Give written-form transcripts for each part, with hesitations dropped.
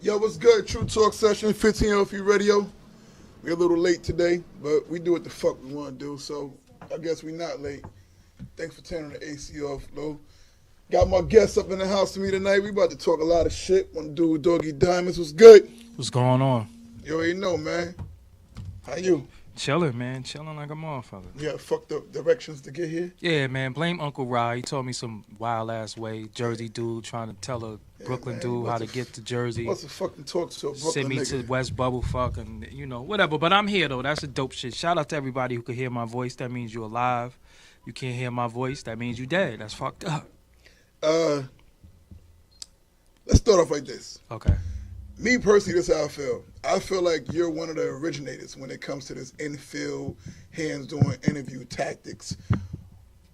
Yo, what's good? True Talk Session, 15 LP Radio. We're a little late today, but we do what the fuck we want to do, so I guess we not late. Thanks for turning the AC off, though. Got my guests up in the house with me tonight. We about to talk a lot of shit. Want to do with Doggie Diamonds. What's good? What's going on? You already know, man. How you? Chilling, man. Chilling like a motherfucker. You got fucked up directions to get here? Yeah, man. Blame Uncle Rye. He told me some wild-ass way. Jersey dude trying to tell a Brooklyn dude how to get to Jersey. What's the fucking talk to a Brooklyn Send me nigga? to West Bubblefuck and, you know, whatever. But I'm here, though. That's a dope shit. Shout out to everybody who could hear my voice. That means you're alive. You can't hear my voice. That means you dead. That's fucked up. Let's start off like this. Okay. Me personally, this is how I feel. I feel like you're one of the originators when it comes to this infield, hands-on interview tactics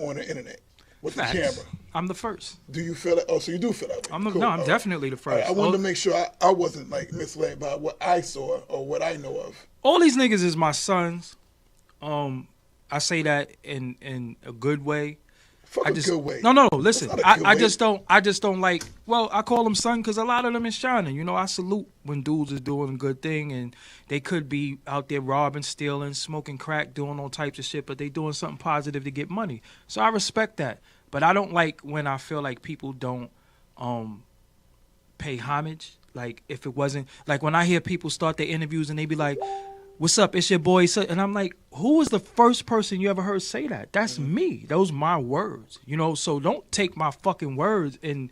on the internet with Facts. the camera. I'm the first. Do you feel that? Oh, so you do feel that way? I'm definitely the first. I wanted to make sure I wasn't like misled by what I saw or what I know of. All these niggas is my sons. I say that in a good way. Fuck a good way. No. Listen, I way. just don't like. Well, I call them son because a lot of them is shining. You know, I salute when dudes is doing a good thing and they could be out there robbing, stealing, smoking crack, doing all types of shit, but they doing something positive to get money. So I respect that. But I don't like when I feel like people don't pay homage. Like if it wasn't like when I hear people start their interviews and they be like, "What's up? It's your boy." And I'm like, who was the first person you ever heard say that? That's me. Those my words. You know, so don't take my fucking words and,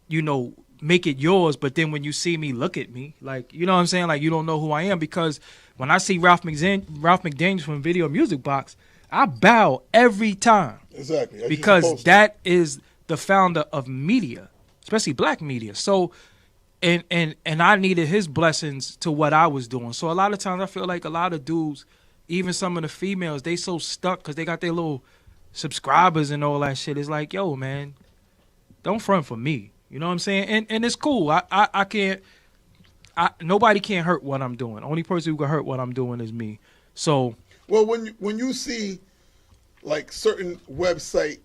you know, make it yours. But then when you see me, look at me. Like, you know what I'm saying? Like, you don't know who I am. Because when I see Ralph McDaniels from Video Music Box, I bow every time. Exactly. Because that is the founder of media, especially black media. So... And I needed his blessings to what I was doing. So a lot of times I feel like a lot of dudes, even some of the females, they so stuck because they got their little subscribers and all that shit. It's like, yo, man, don't front for me. You know what I'm saying? And it's cool. I can't. Nobody can hurt what I'm doing. Only person who can hurt what I'm doing is me. So. Well, when you see like certain website,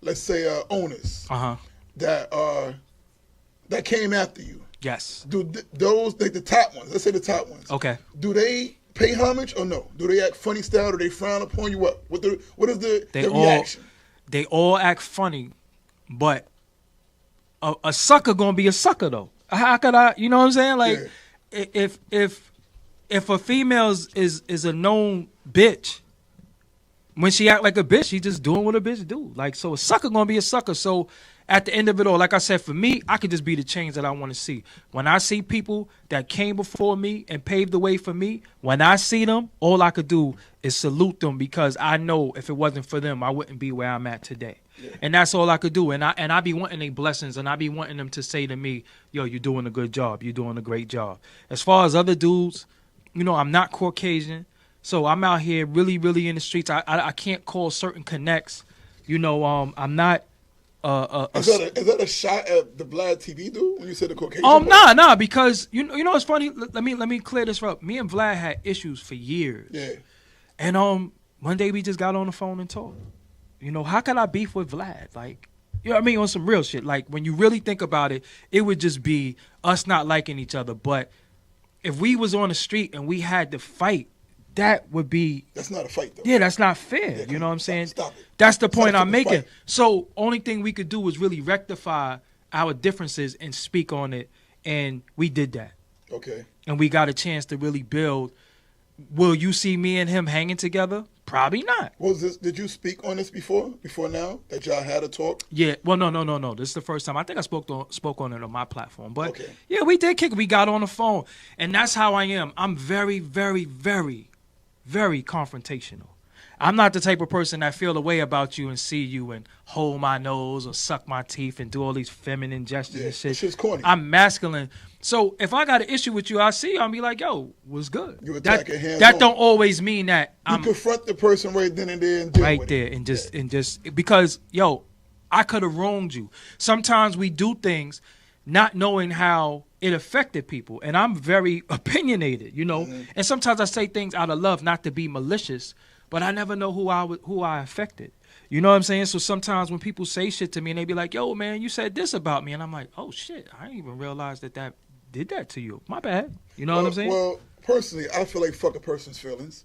let's say owners that came after you. Yes. Do those, like the top ones, let's say the top ones. Okay. Do they pay homage or no? Do they act funny style? Do they frown upon you? What is the reaction? They all act funny, but a sucker gonna be a sucker though. How could I, you know what I'm saying? Like, if a female is a known bitch, when she act like a bitch, she just doing what a bitch do. Like, so a sucker gonna be a sucker. So at the end of it all, like I said, for me, I could just be the change that I want to see. When I see people that came before me and paved the way for me, when I see them, all I could do is salute them because I know if it wasn't for them, I wouldn't be where I'm at today. Yeah. And that's all I could do. And I be wanting their blessings, and I be wanting them to say to me, yo, you're doing a good job. You're doing a great job. As far as other dudes, you know, I'm not Caucasian, so I'm out here really, really in the streets. I can't call certain connects. You know, I'm not. Is that a shot at the Vlad TV dude when you said the Caucasian? Nah, because you know it's funny. Let me clear this up. Me and Vlad had issues for years. Yeah. And one day we just got on the phone and talked. You know, how could I beef with Vlad? Like, you know what I mean, on some real shit. Like when you really think about it, it would just be us not liking each other. But if we was on the street and we had to fight, that would be... That's not a fight, though. Yeah, that's not fair. You know what I'm saying? Stop it. That's the point I'm making. So only thing we could do was really rectify our differences and speak on it. And we did that. Okay. And we got a chance to really build. Will you see me and him hanging together? Probably not. Did you speak on this before now, that y'all had a talk? Yeah. Well, no. This is the first time. I think I spoke on it on my platform. But okay. Yeah, we did kick it. We got on the phone. And that's how I am. I'm very, very, very, very confrontational. I'm not the type of person that feel a way about you and see you and hold my nose or suck my teeth and do all these feminine gestures and shit. That shit's corny. I'm masculine. So if I got an issue with you, I see you, I'll be like, yo, what's good? You attack it hands that on. Don't always mean that you confront the person right then and there and deal right with there it. and just because, yo, I could have wronged you. Sometimes we do things not knowing how it affected people. And I'm very opinionated, you know. Mm-hmm. And sometimes I say things out of love, not to be malicious, but I never know who I affected. You know what I'm saying? So sometimes when people say shit to me and they be like, yo, man, you said this about me. And I'm like, oh, shit, I didn't even realize that did that to you. My bad. You know what I'm saying? Well, personally, I feel like fuck a person's feelings.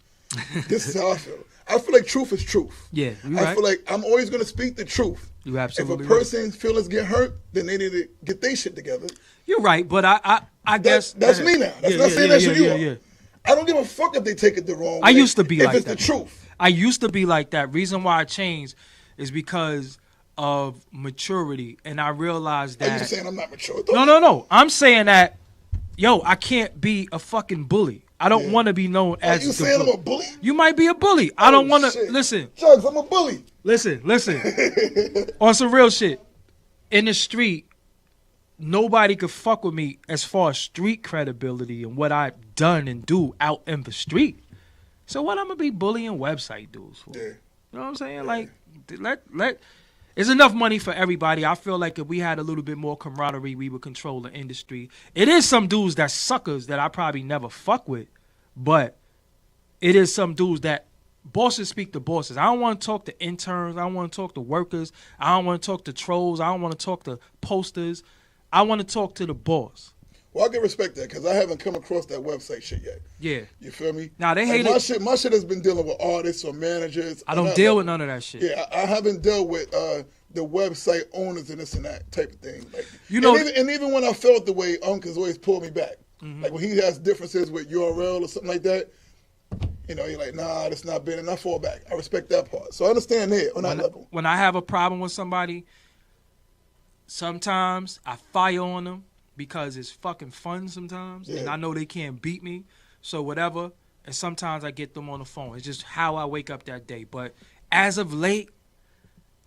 This is how I feel. I feel like truth is truth. Yeah, you I right. feel like I'm always going to speak the truth. You absolutely If a person's feelings get hurt, then they need to get their shit together. You're right, but I guess That's me now. That's not saying that's you are. I don't give a fuck if they take it the wrong way. I used to be like that. If it's the truth. I used to be like that. Reason why I changed is because of maturity, and I realized that. Are you saying I'm not mature? No. I'm saying that, I can't be a fucking bully. I don't want to be known as. Are you saying I'm a bully? You might be a bully. I don't want to listen. Jugs, I'm a bully. Listen. On some real shit. In the street, nobody could fuck with me as far as street credibility and what I've done and do out in the street. So what I'm gonna be bullying website dudes for? Yeah. You know what I'm saying? Yeah. Like, let. There's enough money for everybody. I feel like if we had a little bit more camaraderie, we would control the industry. It is some dudes that suckers that I probably never fuck with, but it is some dudes that bosses speak to bosses. I don't want to talk to interns. I don't want to talk to workers. I don't want to talk to trolls. I don't want to talk to posters. I want to talk to the boss. Well, I can respect that because I haven't come across that website shit yet. Yeah. You feel me? Nah, they hate it. My shit has been dealing with artists or managers. I don't deal with none of that shit. Yeah, I haven't dealt with the website owners and this and that type of thing. Like, and even when I felt the way Uncle's always pulled me back. Mm-hmm. Like when he has differences with URL or something like that, you're like, nah, that's not been, and I fall back. I respect that part. So I understand that on that level. When I have a problem with somebody, sometimes I fire on them because it's fucking fun sometimes, and I know they can't beat me, so whatever. And sometimes I get them on the phone. It's just how I wake up that day. But as of late,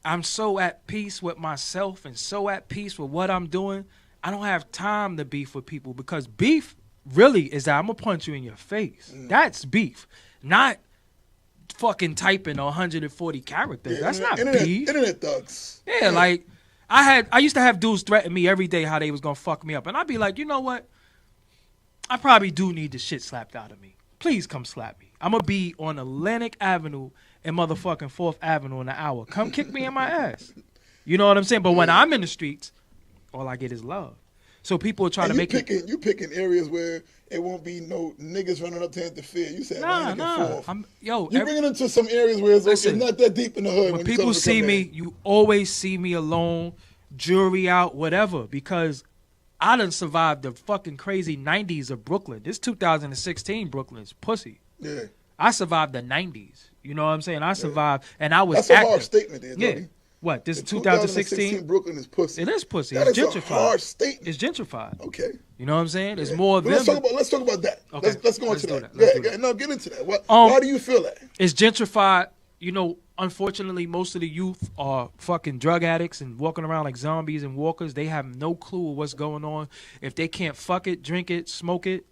I'm so at peace with myself and so at peace with what I'm doing. I don't have time to beef with people because beef really is that I'm going to punch you in your face. That's beef. Not fucking typing 140 characters. That's not beef. Internet thugs. Yeah, like I used to have dudes threaten me every day how they was going to fuck me up. And I'd be like, you know what? I probably do need the shit slapped out of me. Please come slap me. I'm going to be on Atlantic Avenue and motherfucking 4th Avenue in an hour. Come kick me in my ass. You know what I'm saying? But when I'm in the streets, all I get is love. So people are trying to make it. You picking areas where it won't be no niggas running up to interfere. You said Atlantic and 4th. You bringing them to some areas where it's not that deep in the hood. When people see me, you always see me alone, jury out, whatever, because I done survived the fucking crazy 90s of Brooklyn. This 2016 Brooklyn is pussy. Yeah. I survived the 90s. You know what I'm saying? I survived, and I was That's a hard statement there, Doggie. Yeah. What, this 2016? Brooklyn is pussy. It is pussy. That it's is gentrified. a hard statement. It's gentrified. Okay. You know what I'm saying? There's more of them. Let's talk about that. Okay. Let's go into that. Get into that. Why do you feel that? It's gentrified. You know, unfortunately, most of the youth are fucking drug addicts and walking around like zombies and walkers. They have no clue of what's going on. If they can't fuck it, drink it, smoke it,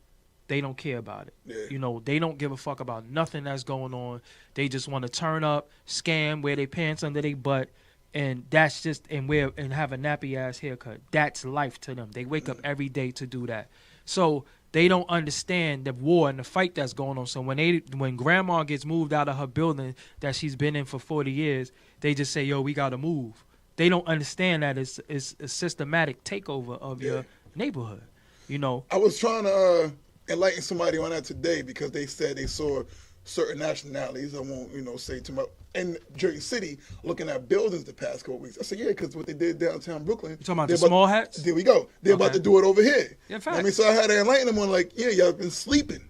they don't care about it. Yeah. You know, they don't give a fuck about nothing that's going on. They just want to turn up, scam, wear their pants under their butt, and that's just and have a nappy ass haircut. That's life to them. They wake up every day to do that. So they don't understand the war and the fight that's going on. So when grandma gets moved out of her building that she's been in for 40 years, they just say, yo, we gotta move. They don't understand that it's a systematic takeover of your neighborhood. You know. I was trying to enlighten somebody on that today because they said they saw certain nationalities, I won't, say too much, in Jersey City looking at buildings the past couple weeks. I said, yeah, because what they did downtown Brooklyn. You talking about the small hats? There we go. They're about to do it over here. Yeah, facts. I mean, so I had to enlighten them on y'all been sleeping.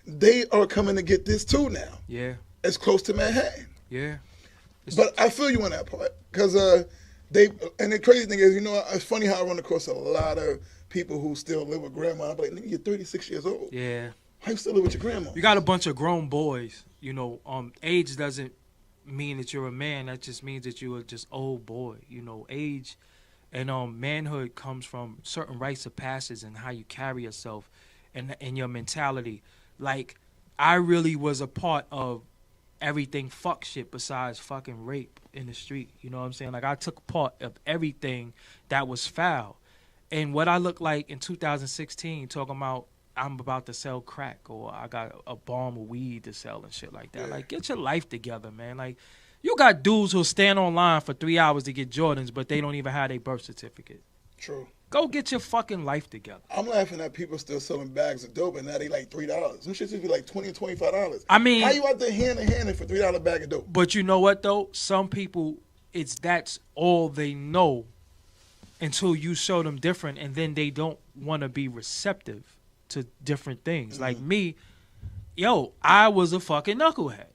They are coming to get this too now. Yeah. It's close to Manhattan. Yeah. But I feel you on that part because and the crazy thing is, it's funny how I run across a lot of people who still live with grandma. I'm like, nigga, you're 36 years old. Yeah. How you still live with your grandma? You got a bunch of grown boys. Age doesn't mean that you're a man. That just means that you are just old boy. Age and manhood comes from certain rites of passage and how you carry yourself and your mentality. Like, I really was a part of everything fuck shit besides fucking rape in the street. You know what I'm saying? Like, I took part of everything that was foul. And what I look like in 2016 talking about I'm about to sell crack or I got a bomb of weed to sell and shit like that. Yeah. Like, get your life together, man. Like, you got dudes who'll stand online for 3 hours to get Jordans, but they don't even have their birth certificate. True. Go get your fucking life together. I'm laughing at people still selling bags of dope, and now they like $3. Them shit used to be like $20 and $25. I mean, how you out there hand in hand for $3 bag of dope? But you know what though? Some people, that's all they know until you show them different, and then they don't want to be receptive to different things. Mm-hmm. Like me, I was a fucking knucklehead.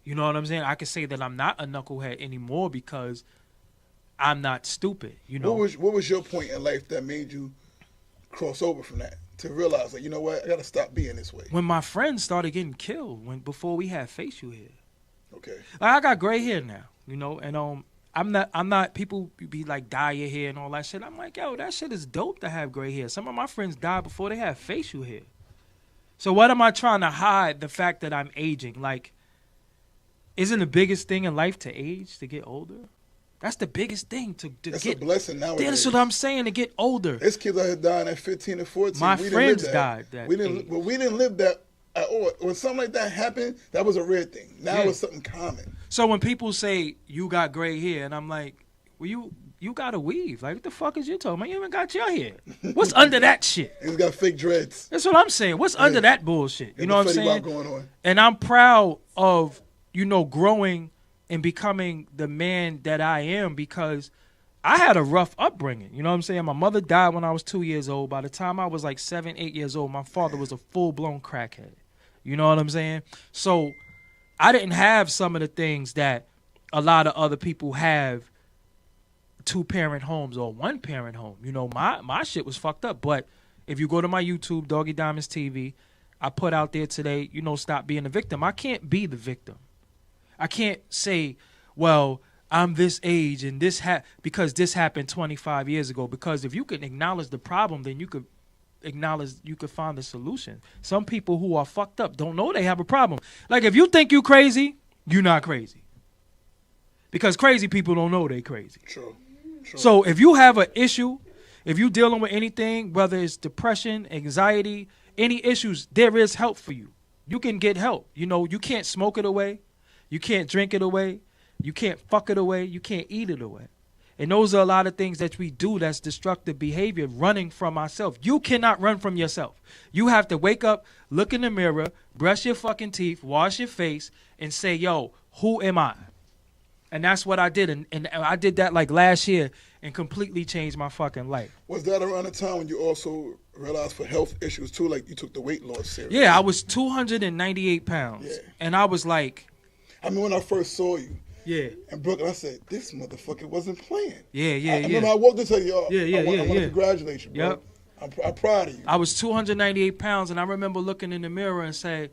You know what I'm saying? I can say that I'm not a knucklehead anymore because I'm not stupid. You know. What was your point in life that made you cross over from that to realize, like, you know what, I gotta stop being this way? When my friends started getting killed, before we had facial hair. Okay. Like, I got gray hair now, you know, and I'm not. People be like, dye your hair and all that shit. I'm like, yo, that shit is dope to have gray hair. Some of my friends died before they had facial hair. So what am I trying to hide? The fact that I'm aging. Like, isn't the biggest thing in life to age, to get older? That's the biggest thing to That's get. That's a blessing nowadays. That's what I'm saying, to get older. There's kids out here dying at 15 and 14. My friends died that we didn't live that at all. When something like that happened, that was a rare thing. Now it's something common. So when people say you got gray hair, and I'm like, well, you got a weave. Like, what the fuck is you talking about? You even got your hair. What's under that shit? He's got fake dreads. That's what I'm saying. What's under that bullshit? You know what I'm saying? Going on. And I'm proud of, growing and becoming the man that I am, because I had a rough upbringing. You know what I'm saying? My mother died when I was 2 years old. By the time I was like 7, 8 years old, my father was a full-blown crackhead. You know what I'm saying? So I didn't have some of the things that a lot of other people have, 2-parent homes or 1-parent home. You know, my shit was fucked up. But if you go to my YouTube, Doggie Diamonds TV, I put out there today, stop being a victim. I can't be the victim. I can't say, well, I'm this age and because this happened 25 years ago. Because if you can acknowledge the problem, then you could find the solution. Some people who are fucked up don't know they have a problem. Like, if you think you crazy, you're not crazy. Because crazy people don't know they crazy. True. So if you have an issue, if you're dealing with anything, whether it's depression, anxiety, any issues, there is help for you. You can get help. You can't smoke it away. You can't drink it away. You can't fuck it away. You can't eat it away. And those are a lot of things that we do that's destructive behavior, running from ourselves. You cannot run from yourself. You have to wake up, look in the mirror, brush your fucking teeth, wash your face, and say, yo, who am I? And that's what I did. And I did that like last year and completely changed my fucking life. Was that around the time when you also realized for health issues too, like you took the weight loss serious? Yeah, I was 298 pounds. Yeah. And I was like... I mean, when I first saw you, yeah, in Brooklyn, I said, this motherfucker wasn't playing. Yeah. I remember I walked into you, I want to congratulate you, bro. Yep. I'm proud of you. I was 298 pounds, and I remember looking in the mirror and saying,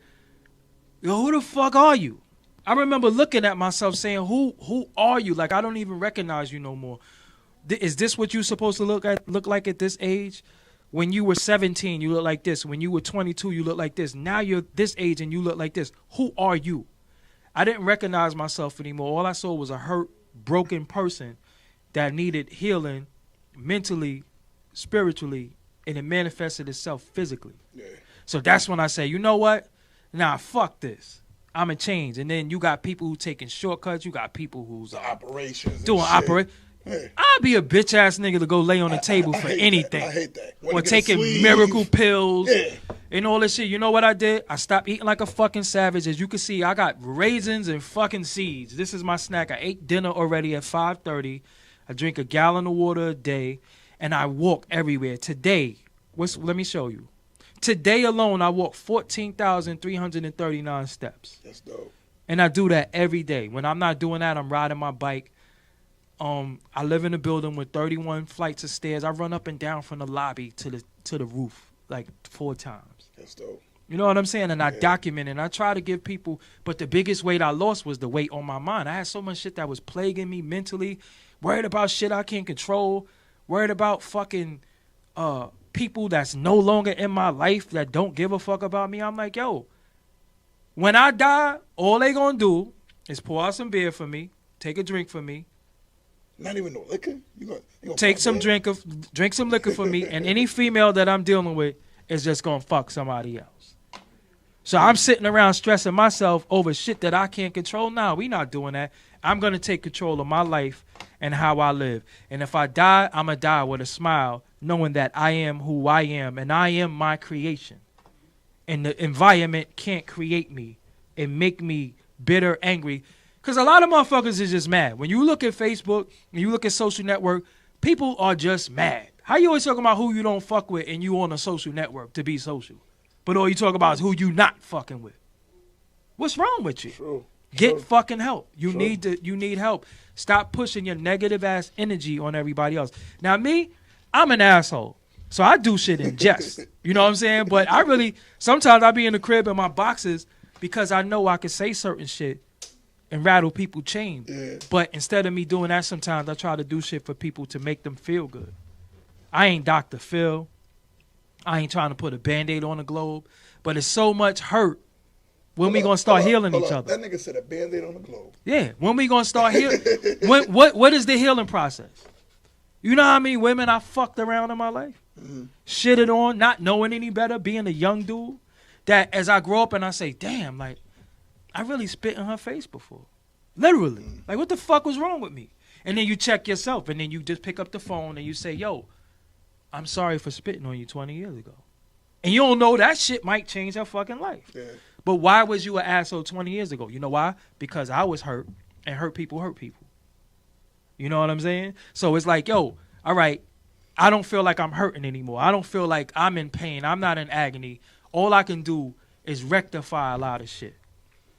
yo, who the fuck are you? I remember looking at myself saying, who are you? Like, I don't even recognize you no more. Is this what you're supposed to look like at this age? When you were 17, you look like this. When you were 22, you look like this. Now you're this age and you look like this. Who are you? I didn't recognize myself anymore. All I saw was a hurt, broken person that needed healing mentally, spiritually, and it manifested itself physically. Yeah. So that's when I say, you know what? Nah, fuck this. I'm a change. And then you got people who taking shortcuts. You got people who's operations doing operations. Hey. I'd be a bitch ass nigga to go lay on the table for anything. I hate that. Or taking miracle pills and all this shit. You know what I did? I stopped eating like a fucking savage. As you can see, I got raisins and fucking seeds. This is my snack. I ate dinner already at 5:30. I drink a gallon of water a day, and I walk everywhere. Today, let me show you. Today alone, I walked 14,339 steps. That's dope. And I do that every day. When I'm not doing that, I'm riding my bike. I live in a building with 31 flights of stairs. I run up and down from the lobby to the roof like 4 times. That's dope. You know what I'm saying? And I document it. And I try to give people, but the biggest weight I lost was the weight on my mind. I had so much shit that was plaguing me mentally, worried about shit I can't control, worried about fucking people that's no longer in my life that don't give a fuck about me. I'm like, yo, when I die, all they gonna do is pour out some beer for me, take a drink for me. Not even no liquor? You gonna take some drink some liquor for me, and any female that I'm dealing with is just gonna fuck somebody else. So I'm sitting around stressing myself over shit that I can't control. Nah, we not doing that. I'm gonna take control of my life, and how I live. And if I die, I'm going to die with a smile, knowing that I am who I am, and I am my creation. And the environment can't create me and make me bitter, angry. Because a lot of motherfuckers is just mad. When you look at Facebook, when you look at social network, people are just mad. How you always talking about who you don't fuck with and you on a social network to be social? But all you talk about is who you not fucking with. What's wrong with you? True. Get fucking help. You need help. Stop pushing your negative ass energy on everybody else. Now me, I'm an asshole. So I do shit in jest. You know what I'm saying? But I really, sometimes I be in the crib in my boxes because I know I can say certain shit and rattle people chain. Yeah. But instead of me doing that, sometimes I try to do shit for people to make them feel good. I ain't Dr. Phil. I ain't trying to put a Band-Aid on the globe. But it's so much hurt. When we gonna start healing each other? That nigga said a Band-Aid on the globe. Yeah. When we gonna start healing? What is the healing process? You know how many women I fucked around in my life? Mm-hmm. Shitted on, not knowing any better, being a young dude. That as I grow up and I say, damn, like, I really spit in her face before. Literally. Mm-hmm. Like, what the fuck was wrong with me? And then you check yourself and then you just pick up the phone and you say, yo, I'm sorry for spitting on you 20 years ago. And you don't know that shit might change her fucking life. Yeah. But why was you an asshole 20 years ago? You know why? Because I was hurt, and hurt people hurt people. You know what I'm saying? So it's like, yo, all right, I don't feel like I'm hurting anymore. I don't feel like I'm in pain. I'm not in agony. All I can do is rectify a lot of shit.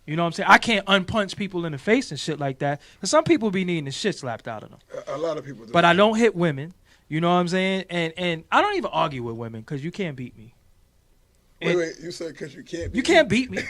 You know what I'm saying? I can't unpunch people in the face and shit like that. Because some people be needing the shit slapped out of them. A lot of people do. But I don't hit women. You know what I'm saying? And I don't even argue with women because you can't beat me. Wait, you said because you can't beat me? You can't beat me.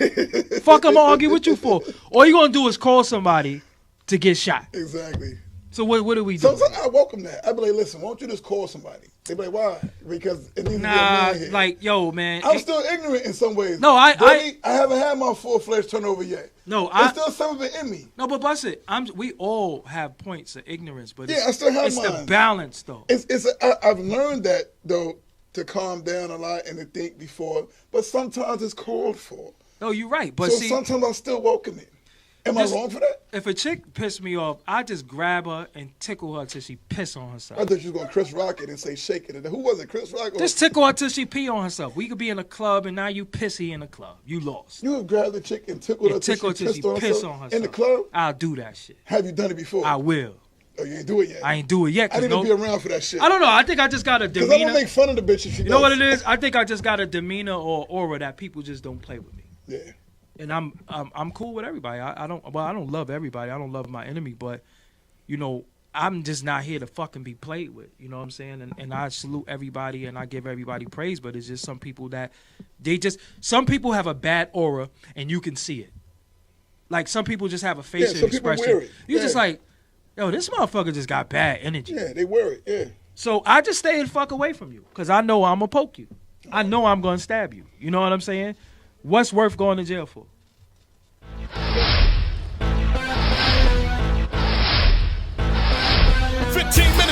Fuck, I'm going to argue with you for. All you're going to do is call somebody to get shot. Exactly. So what do we do? So I welcome that. I'd be like, listen, why don't you just call somebody? They'd be like, why? Because it needs to be a man here. Like, yo, man. I'm still ignorant in some ways. No, I haven't had my full-fledged turnover yet. No, There's still some of it in me. No, but bust it. We all have points of ignorance, but I still have it's mine. the balance, though. I've learned that, though, to calm down a lot and to think before, but sometimes it's called for. No, you're right. But so sometimes I still welcome it. Am I wrong for that? If a chick pissed me off, I just grab her and tickle her till she piss on herself. I thought you was going to Chris Rock it and say shake it. Who was it, Chris Rock? Just tickle her till she pee on herself. We could be in a club and now you pissy in the club. You lost. You have grabbed the chick and tickled her till she piss on herself? In the club? I'll do that shit. Have you done it before? I will. Oh, you ain't do it yet? I ain't do it yet. I need to be around for that shit. I don't know. I think I just got a demeanor. Because I don't make fun of the bitch if she does. You know what it is? I think I just got a demeanor or aura that people just don't play with me. Yeah. And I'm cool with everybody. I don't love everybody. I don't love my enemy, but you know, I'm just not here to fucking be played with. You know what I'm saying? And I salute everybody and I give everybody praise, but it's just some people that some people have a bad aura and you can see it. Like some people just have a facial expression. People wear it. You're just like, yo, this motherfucker just got bad energy. Yeah, they wear it. Yeah. So I just stay the fuck away from you because I know I'm gonna poke you. I know I'm gonna stab you. You know what I'm saying? What's worth going to jail for? 15 minutes.